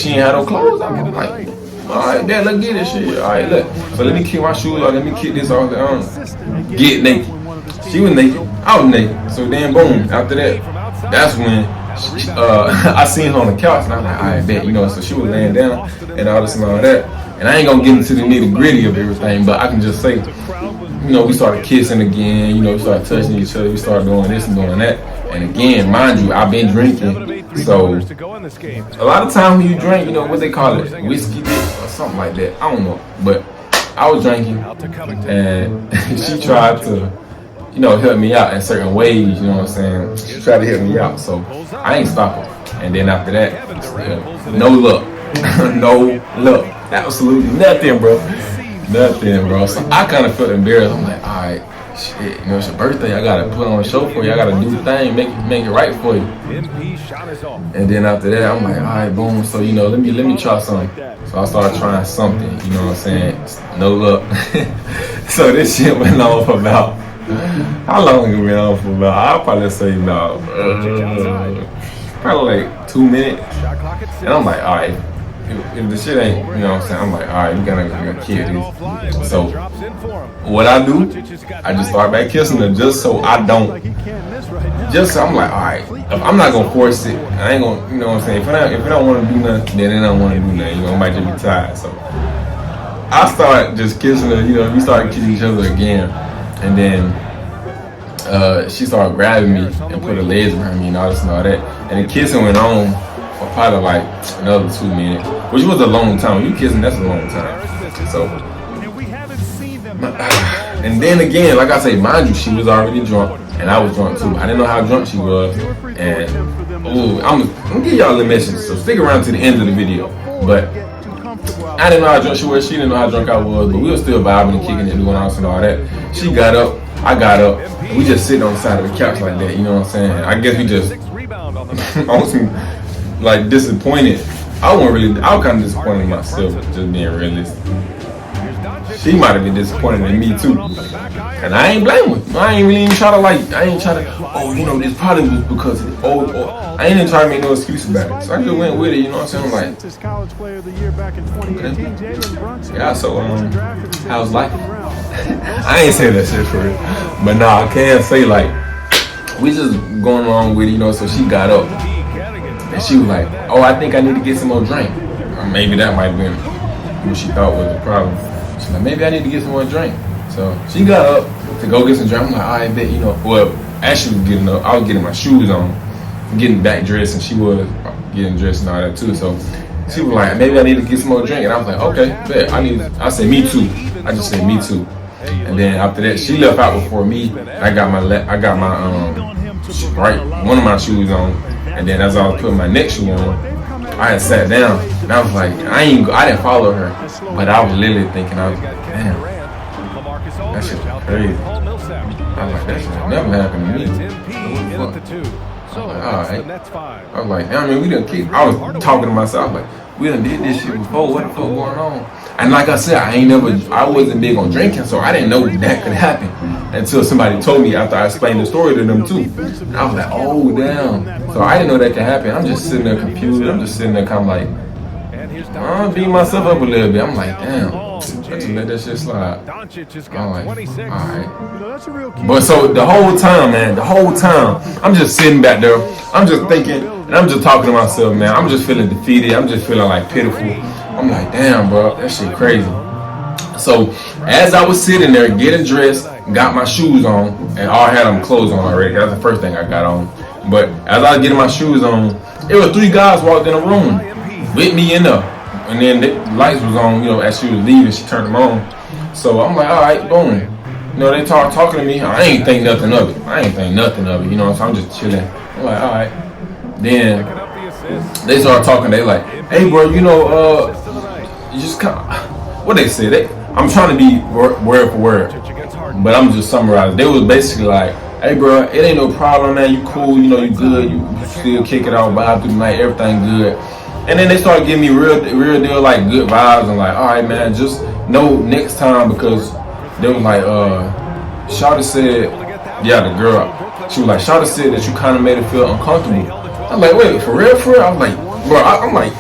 she ain't had no clothes on. I'm like, alright, Dad, let's get this shit. Alright, look. So let me kick my shoes off, let me kick this off. Get naked. She was naked, I was naked. So then boom, after that, that's when I seen her on the couch and I was like, alright, bet, you know, so she was laying down and all this and all that. And I ain't gonna get into the nitty gritty of everything, but I can just say, you know, we started kissing again, you know, we started touching each other, we started doing this and doing that. And again, mind you, I've been drinking, so a lot of times when you drink, you know, what they call it, whiskey dip or something like that, I don't know. But I was drinking and she tried to, you know, help me out in certain ways, you know what I'm saying? She tried to help me out, so I ain't stopping. And then after that, no luck, no luck, absolutely nothing, bro. Nothing, bro. So I kind of felt embarrassed. I'm like, all right, shit, you know, it's your birthday. I gotta put on a show for you. I gotta do the thing, make it right for you. And then after that, I'm like, all right, boom. So you know, let me try something. So I started trying something. You know what I'm saying? No luck. So this shit went on for about, how long it went on for about? I'll probably say about probably like 2 minutes. And I'm like, all right. If the shit ain't, you know what I'm saying, I'm like, all right, we gotta kill this. So what I do, I just start back kissing her just so I don't, just so I'm like, all right, if I'm not gonna force it, I ain't gonna, you know what I'm saying, if I don't want to do nothing, then they don't want to do nothing, you know, I might just be tired. So I start just kissing her, you know, we started kissing each other again, and then she started grabbing me and put her legs around me and all this and all that, and the kissing went on for probably like another 2 minutes, which was a long time. You kissing, that's a long time. So, and then again, like I say, mind you, she was already drunk, and I was drunk too. I didn't know how drunk she was, and I'm gonna give y'all a message, so stick around to the end of the video. But I didn't know how drunk she was, she didn't know how drunk I was, but we were still vibing and kicking and doing all and all that. She got up, I got up, we just sitting on the side of the couch like that, you know what I'm saying? I guess we just, on some, like, disappointed. I was kind of disappointed in myself, just being realistic. She might have been disappointed in me too. And I ain't blame her. I ain't really even try to, oh, you know, this probably was because, I ain't even trying to make no excuse about it. So I just went with it, you know what I'm saying? I'm like, okay. Yeah, so, how's life? I ain't saying that shit for real. But nah, I can say, like, we just going along with it, you know, so she got up. And she was like, oh, I think I need to get some more drink. Or maybe that might have been what she thought was the problem. She's like, maybe I need to get some more drink. So she got up to go get some drink. I'm like, all right, bet, you know. Well, as she was getting up, I was getting my shoes on, getting back dressed, and she was getting dressed and all that too. So she was like, maybe I need to get some more drink. And I was like, okay, bet. I said, me too. I just said, me too. And then after that, she left out before me. I got my one of my shoes on. And then as I was putting my next shoe on, I had sat down and I was like, I didn't follow her, but I was literally thinking, I was like, damn, that shit crazy. I was like, that shit never happened to me. What the fuck? Alright. I was like, I mean, we done kick. I was talking to myself, like, we done did this shit before, what the fuck going on? And like I said, I wasn't big on drinking, so I didn't know that could happen until somebody told me after I explained the story to them too. And I was like, oh damn. So I didn't know that could happen. I'm just sitting there confused. I'm just sitting there kind of like, I'm beating myself up a little bit. I'm like, damn, I just let that shit slide. I'm like, alright. But so the whole time, man, I'm just sitting back there. I'm just thinking, and I'm just talking to myself, man. I'm just feeling defeated. I'm just feeling like pitiful. I'm like, damn, bro, that shit crazy. So as I was sitting there getting dressed, got my shoes on, and I had them clothes on already. That's the first thing I got on. But as I was getting my shoes on, it was 3 guys walked in the room with me in there. And then the lights was on, you know, as she was leaving, she turned them on. So I'm like, all right, boom. You know, they talking to me. I ain't think nothing of it. You know, so I'm just chilling. I'm like, all right. Then they started talking. They like, hey, bro, you know, you just kind of, what they said. I'm trying to be word for word, but I'm just summarizing. They was basically like, hey, bro, it ain't no problem, man. You cool, you know, you good. You still kick it out, vibe through the night, everything good. And then they started giving me real deal, like, good vibes. And like, all right, man, just know next time, because they was like, Shawty said, yeah, the girl, she was like, Shawty said that you kind of made her feel uncomfortable. I'm like, wait, for real? I was like, bro, I'm like,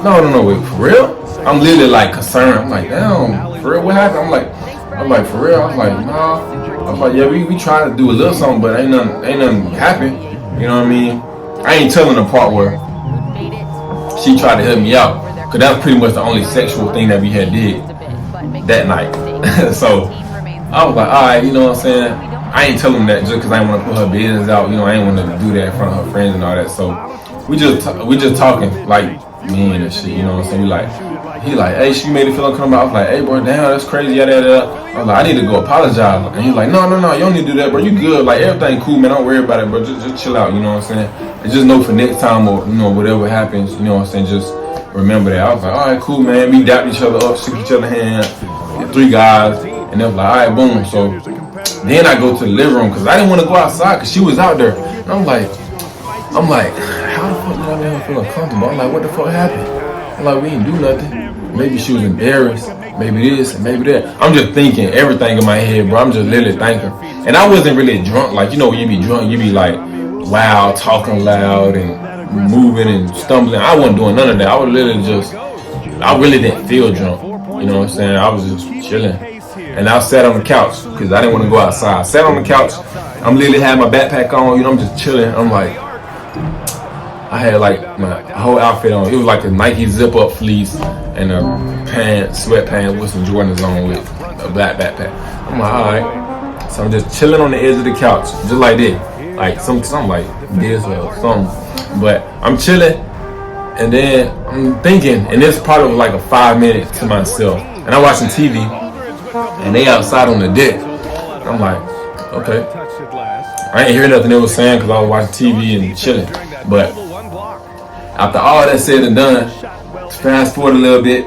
No, wait, for real? I'm literally like concerned. I'm like, damn, for real, what happened? I'm like, for real? I was like, nah. I was like, yeah, we tried to do a little something, but ain't nothing happen. You know what I mean? I ain't telling the part where she tried to help me out, cause that was pretty much the only sexual thing that we had did that night. So I was like, all right, you know what I'm saying? I ain't telling that just cause I didn't want to put her business out. You know, I ain't want to do that in front of her friends and all that. So we just talking like men and shit. You know what I'm saying? He like, hey, she made it feel uncomfortable. I was like, hey, bro, damn, that's crazy. Yada yada. I was like, I need to go apologize. And he's like, no, you don't need to do that, bro. You good? Like everything cool, man. Don't worry about it, bro. Just chill out. You know what I'm saying? It's just know for next time or whatever happens. You know what I'm saying? Just remember that. I was like, all right, cool, man. We dapped each other up, shook each other's hand. 3 guys, and they was like, all right, boom. So then I go to the living room because I didn't want to go outside because she was out there. And I'm like, how the fuck did I make her feel uncomfortable? I'm like, what the fuck happened? I'm like, we didn't do nothing. Maybe she was embarrassed. Maybe this and maybe that. I'm just thinking everything in my head, bro. I'm just literally thinking. And I wasn't really drunk. Like, when you be drunk, you be like loud, talking loud and moving and stumbling. I wasn't doing none of that. I was literally I really didn't feel drunk. You know what I'm saying? I was just chilling. And I sat on the couch because I didn't want to go outside. I sat on the couch. I'm literally had my backpack on. I'm just chilling. I'm like, I had like my whole outfit on. It was like a Nike zip up fleece and a sweatpants with some Jordans on with a black backpack. I'm like, all right. So I'm just chilling on the edge of the couch, just like this, like something like this or something. But I'm chilling, and then I'm thinking, and this part was like a 5 minute to myself. And I'm watching TV, and they outside on the deck. I'm like, okay. I ain't hear nothing they was saying because I was watching TV and chilling. But after all that said and done, fast forward a little bit,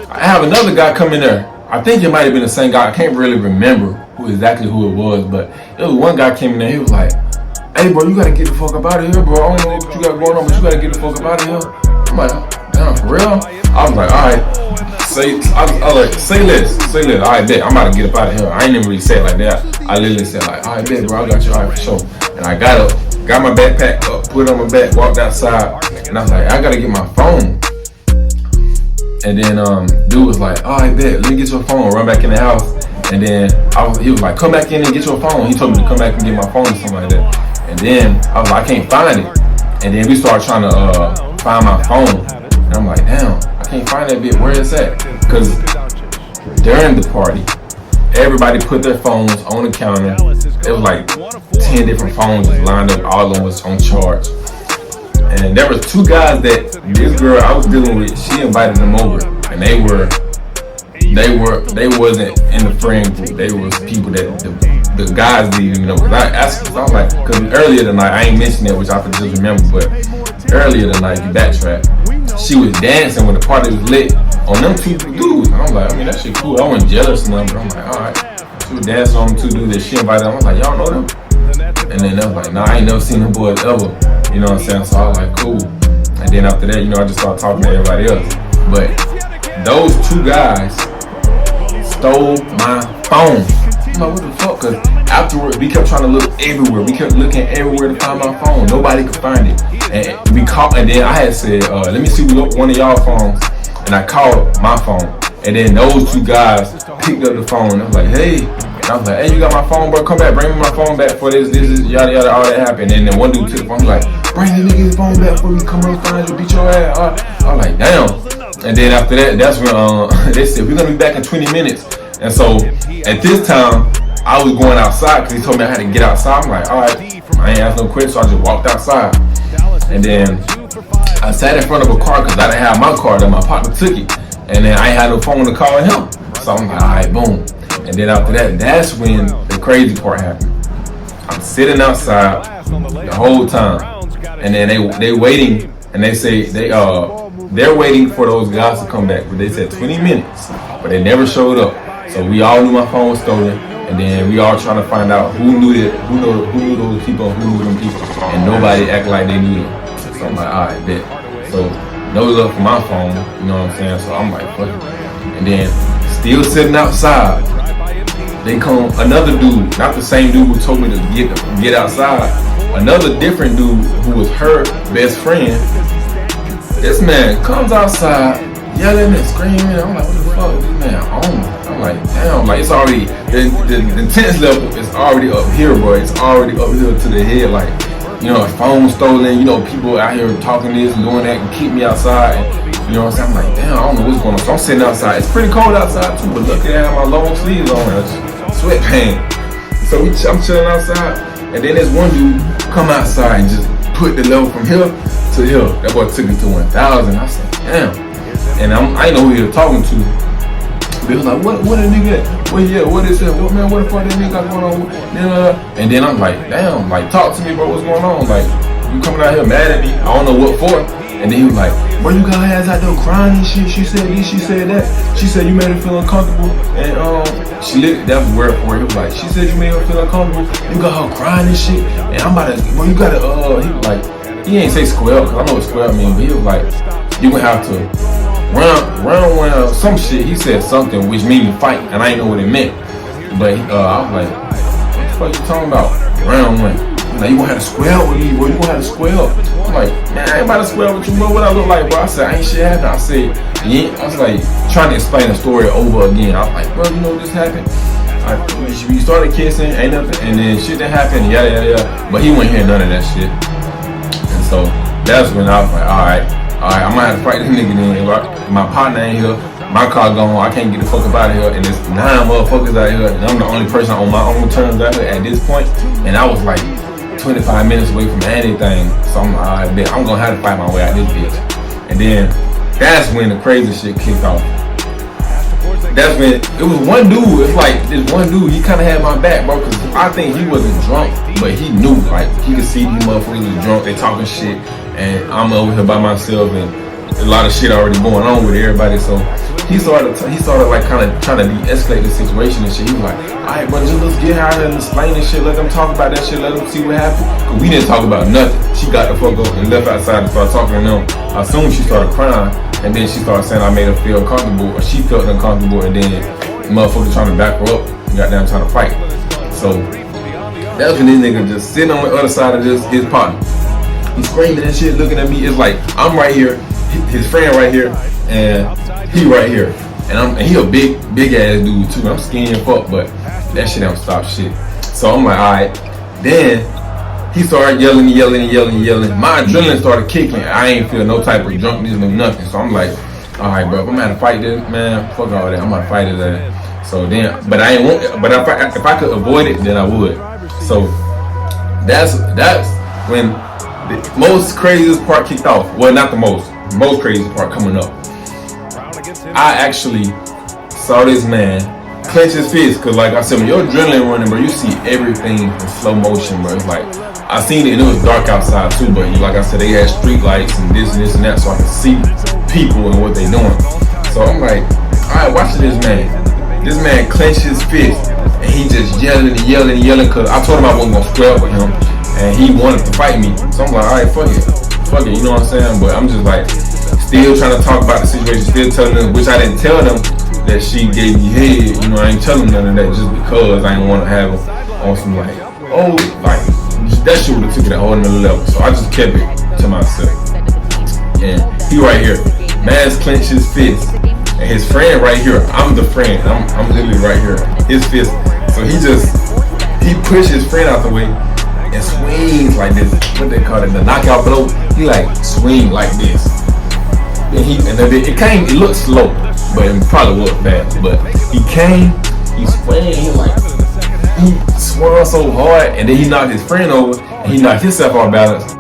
I have another guy come in there. I think it might have been the same guy. I can't really remember who it was, but it was one guy came in there. He was like, hey, bro, you gotta get the fuck up out of here, bro. I don't know what you got going on, but you gotta get the fuck up out of here. I'm like, damn, for real? I was like, all right, say less. All right, bet. I'm about to get up out of here. I ain't even really say it like that. I literally said like, all right, bet, bro, I got you, all right, for sure. And I got up, got my backpack up, put it on my back, walked outside, and I was like, I gotta get my phone. And then dude was like, all right, bet, let me get your phone, run back in the house. And then he was like, come back in and get your phone. He told me to come back and get my phone or something like that. And then I was like, I can't find it. And then we started trying to find my phone. And I'm like, damn, I can't find that bit. Where is that? Because during the party, everybody put their phones on the counter. It was like 10 different phones lined up. All of them was on charge. And there was 2 guys that this girl I was dealing with, she invited them over. And they wasn't in the friend group. They was people that the guys didn't even know. Cause I was like, cause earlier tonight, I ain't mentioned it, which I could just remember, but earlier tonight, you backtrack, she was dancing when the party was lit on them 2 dudes. And I'm like, I mean, that shit cool. I wasn't jealous or nothing, but I'm like, all right. She was dancing on them 2 dudes that she invited. I was like, y'all know them? And then they was like, nah, I ain't never seen them boys ever. You know what I'm saying? So I was like, cool. And then after that, I just started talking to everybody else. But those 2 guys stole my phone. I'm like, what the fuck? Cause afterward, we kept trying to look everywhere. We kept looking everywhere to find my phone. Nobody could find it. And we called, and then I had said, let me see one of y'all phones. And I called my phone. And then those 2 guys picked up the phone. I was like, hey. And I was like, hey, you got my phone, bro? Come back, bring me my phone back for this, yada, yada, all that happened. And then one dude took the phone, he was like, bring the nigga's phone back before we come up find you, beat your ass. I was like, damn. And then after that, that's when they said, we're going to be back in 20 minutes. And so at this time, I was going outside because he told me I had to get outside. I'm like, all right, I ain't asked no questions, so I just walked outside. And then I sat in front of a car because I didn't have my car, that my partner took it. And then I ain't had no phone to call him. So I'm like, all right, boom. And then after that, that's when the crazy part happened. I'm sitting outside the whole time. And then they waiting, and they say they're waiting for those guys to come back. But they said 20 minutes, but they never showed up. So we all knew my phone was stolen, and then we all trying to find out who knew those people, and who knew them people, and nobody act like they knew them. So I'm like, all right, bet. So no love for my phone, you know what I'm saying? So I'm like, fuck it. And then still sitting outside, they come another dude, not the same dude who told me to get outside. Another different dude who was her best friend This man comes outside yelling and screaming. I'm like, what the fuck is this man on? I'm like, damn, like it's already, the intense level is already up here, bro. It's already up here to the head. Like, you know, a phone stolen, you know, people out here talking this and doing that and keep me outside. And, you know what I'm saying? I'm like, damn, I don't know what's going on. So I'm sitting outside. It's pretty cold outside too, but luckily I have my long sleeves on and sweatpants. So I'm chilling outside, and then there's one dude come outside and just put the level from here to here. That boy took it to 1,000. I said, damn. And I didn't know who he was talking to. They was like, what a nigga? Well, yeah, what is it? What, man, what the fuck that nigga got going on? And then I'm like, damn, like, talk to me, bro, what's going on? Like, you coming out here mad at me? I don't know what for. And then he was like, bro, you got her ass out there crying and shit. She said this, she said that. She said you made her feel uncomfortable. And that was word for it. He was like, she said you made her feel uncomfortable. You got her crying and shit. And I'm about to, bro, you gotta, he was like, he ain't say square up, cause I know what square up mean, but he was like, you gonna have to round some shit. He said something which means fight, and I didn't know what it meant. But I was like, what the fuck you talking about? Round one. Like, you gonna have to square up with me, bro. You gonna have to square up. I'm like, man, I ain't about to square up with you, bro. What I look like, bro? I said, I ain't shit happened. I said, yeah. I was like, trying to explain the story over again. I was like, bro, you know what just happened? We started kissing, ain't nothing, and then shit that happened, yada yada yada. But he wouldn't hear none of that shit. And so that's when I was like, alright, I'm gonna have to fight this nigga then. My partner ain't here, my car gone, I can't get the fuck up out of here, and there's 9 motherfuckers out here, and I'm the only person on my own terms out here at this point. And I was like 25 minutes away from anything. So I'm like, alright, bet I'm gonna have to fight my way out this bitch. And then that's when the crazy shit kicked off. That's when it was one dude. It's like this one dude. He kind of had my back, bro. Cause I think he wasn't drunk, but he knew. Like he could see these motherfuckers was drunk. They talking shit, and I'm over here by myself, and a lot of shit already going on with everybody. So he started like kind of trying to de-escalate the situation and shit. He was like, alright, bro, just let's get out and explain this shit. Let them talk about that shit. Let them see what happened. Cause we didn't talk about nothing. She got the fuck up and left outside and started talking to them. As soon as she started crying. And then she started saying I made her feel uncomfortable, or she felt uncomfortable, and then the motherfucker trying to back her up and got down trying to fight. So that's when this nigga just sitting on the other side of his partner. He's screaming and shit, looking at me. It's like I'm right here, his friend right here, and he right here. And he a big ass dude too. I'm skinny and fuck, but that shit don't stop shit. So I'm like, alright. Then he started yelling. My adrenaline started kicking. I ain't feel no type of drunkenness, no nothing. So I'm like, all right, bro, if I'm gonna fight this, man, fuck all that. I'm gonna fight his ass. So then, but I ain't want. But if I could avoid it, then I would. So that's when the most craziest part kicked off. Well, not the most craziest part coming up. I actually saw this man clench his fist, cause like I said, when your adrenaline running, bro, you see everything in slow motion, bro. It's like I seen it and it was dark outside too, but like I said, they had street lights and this and that, so I could see people and what they doing. So I'm like, alright, watch this man. This man clenched his fist and he just yelling, cause I told him I wasn't gonna square up with him and he wanted to fight me. So I'm like, alright, fuck it, you know what I'm saying? But I'm just like, still trying to talk about the situation, still telling them, which I didn't tell them that she gave me head, you know, I ain't telling none of that just because I didn't want to have them on some like, oh, like, that shit would have took it a whole nother level. So I just kept it to myself. And he right here, man's clenched his fist. And his friend right here, I'm the friend, I'm literally right here, his fist. So he pushed his friend out the way and swings like this, what they call it, the knockout blow. He like swing like this. And it looked slow, but it probably was fast. But he came, he swung, he swung so hard, and then he knocked his friend over, and he knocked himself off balance.